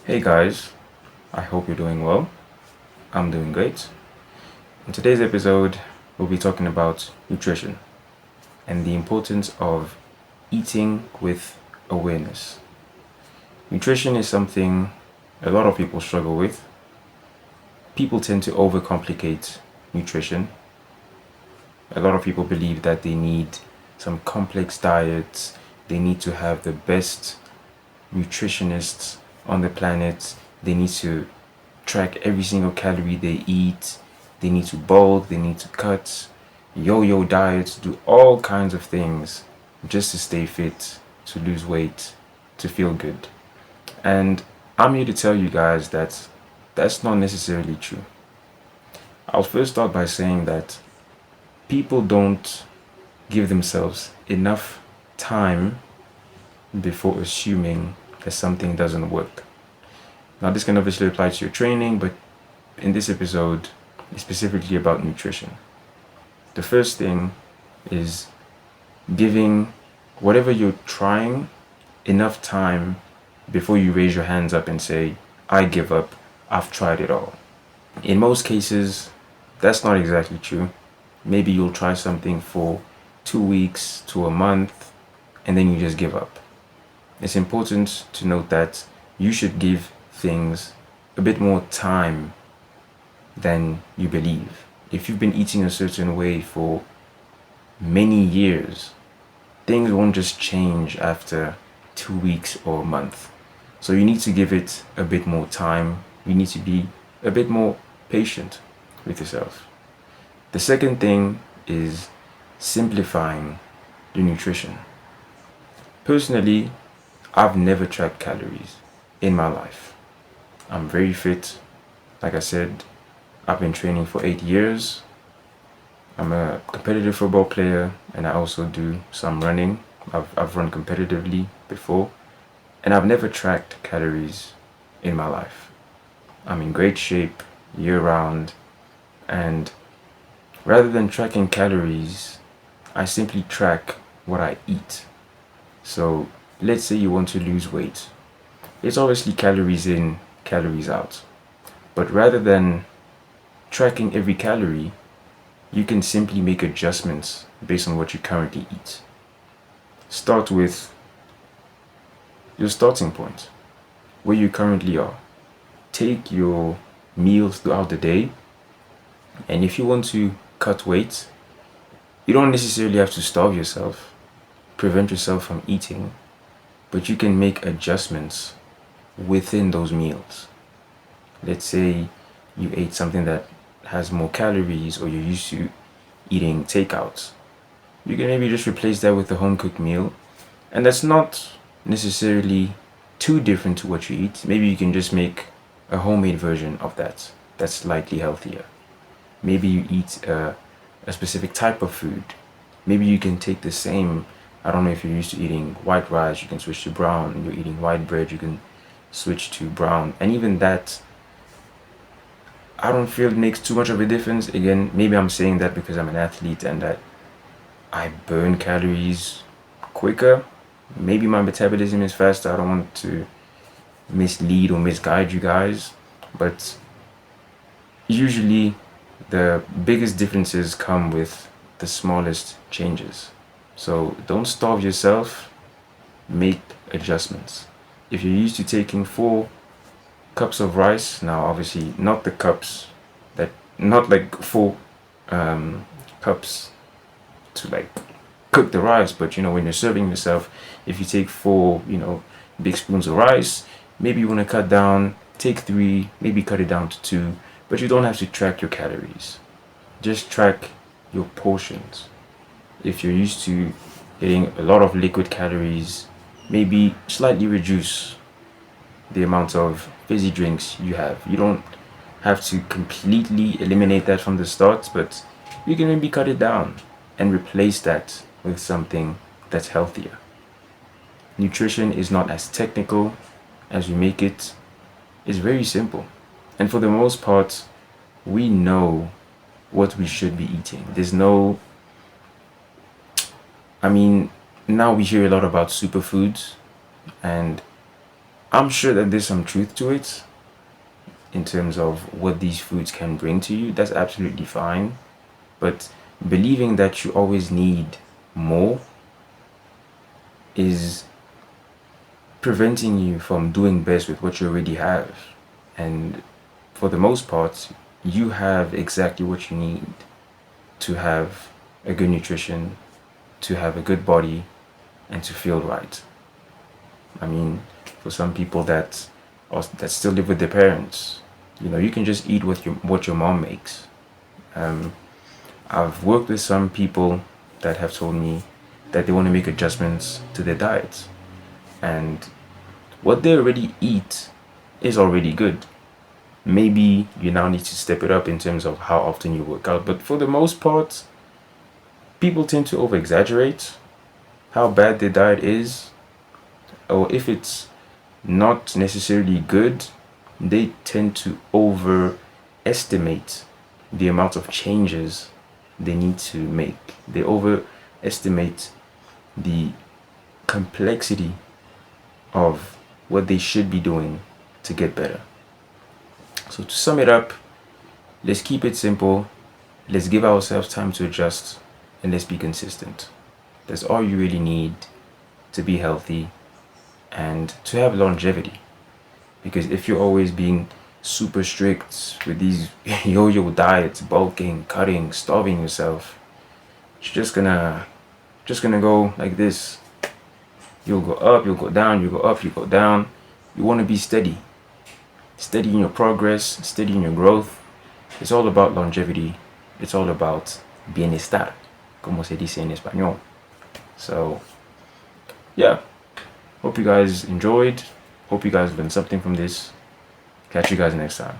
Hey guys, I hope you're doing well. I'm doing great. In today's episode, we'll be talking about nutrition and the importance of eating with awareness. Nutrition is something a lot of people struggle with. People tend to overcomplicate nutrition. A lot of people believe that they need some complex diets, they need to have the best nutritionists on the planet, they need to track every single calorie they eat, they need to bulk, they need to cut, yo-yo diets, do all kinds of things just to stay fit, to lose weight, to feel good. And I'm here to tell you guys that that's not necessarily true. I'll first start by saying that people don't give themselves enough time before assuming that something doesn't work. Now, this can obviously apply to your training, but in this episode, it's specifically about nutrition. The first thing is giving whatever you're trying enough time before you raise your hands up and say, I give up, I've tried it all. In most cases, that's not exactly true. Maybe you'll try something for 2 weeks to a month, and then you just give up. It's important to note that you should give things a bit more time than you believe. If you've been eating a certain way for many years, things won't just change after 2 weeks or a month. So you need to give it a bit more time. You need to be a bit more patient with yourself. The second thing is simplifying the nutrition. Personally, I've never tracked calories in my life. I'm very fit. Like I said, I've been training for 8 years. I'm a competitive football player and I also do some running. I've run competitively before and I've never tracked calories in my life. I'm in great shape year round, and rather than tracking calories, I simply track what I eat. So let's say you want to lose weight. It's obviously calories in, calories out. But rather than tracking every calorie, you can simply make adjustments based on what you currently eat. Start with your starting point, where you currently are. Take your meals throughout the day, and if you want to cut weight, you don't necessarily have to starve yourself, prevent yourself from eating, but you can make adjustments within those meals. Let's say you ate something that has more calories or you're used to eating takeouts. You can maybe just replace that with a home cooked meal, and that's not necessarily too different to what you eat. Maybe you can just make a homemade version of that that's slightly healthier. Maybe you eat a specific type of food. Maybe you can take the same, I don't know if you're used to eating white rice, you can switch to brown. You're eating white bread, you can switch to brown. And even that, I don't feel it makes too much of a difference. Again, maybe I'm saying that because I'm an athlete and that I burn calories quicker. Maybe my metabolism is faster. I don't want to mislead or misguide you guys, but usually the biggest differences come with the smallest changes. So don't starve yourself, make adjustments. If you're used to taking 4 cups of rice, now obviously not the cups that, not like 4 cups to like cook the rice, but when you're serving yourself, if you take 4 big spoons of rice, maybe you want to cut down, take 3, maybe cut it down to 2, but you don't have to track your calories. Just track your portions. If you're used to getting a lot of liquid calories, maybe slightly reduce the amount of fizzy drinks you have. You don't have to completely eliminate that from the start, but you can maybe cut it down and replace that with something that's healthier. Nutrition is not as technical as we make it. It's very simple. And for the most part, we know what we should be eating. Now we hear a lot about superfoods, and I'm sure that there's some truth to it in terms of what these foods can bring to you. That's absolutely fine. But believing that you always need more is preventing you from doing best with what you already have. And for the most part, you have exactly what you need to have a good nutrition, to have a good body, and to feel right. I mean, for some people that still live with their parents, you can just eat what your mom makes. I've worked with some people that have told me that they want to make adjustments to their diets, and what they already eat is already good. Maybe you now need to step it up in terms of how often you work out, but for the most part, people tend to over exaggerate how bad their diet is, or if it's not necessarily good, they tend to overestimate the amount of changes they need to make. They overestimate the complexity of what they should be doing to get better. So, to sum it up, let's keep it simple, let's give ourselves time to adjust, and let's be consistent. That's all you really need to be healthy and to have longevity. Because if you're always being super strict with these yo-yo diets, bulking, cutting, starving yourself, it's just gonna go like this. You'll go up, you'll go down, you go up, you go down. You want to be steady in your progress, steady in your growth. It's all about longevity. It's all about bienestar, como se dice en español. So, yeah. Hope you guys enjoyed. Hope you guys learned something from this. Catch you guys next time.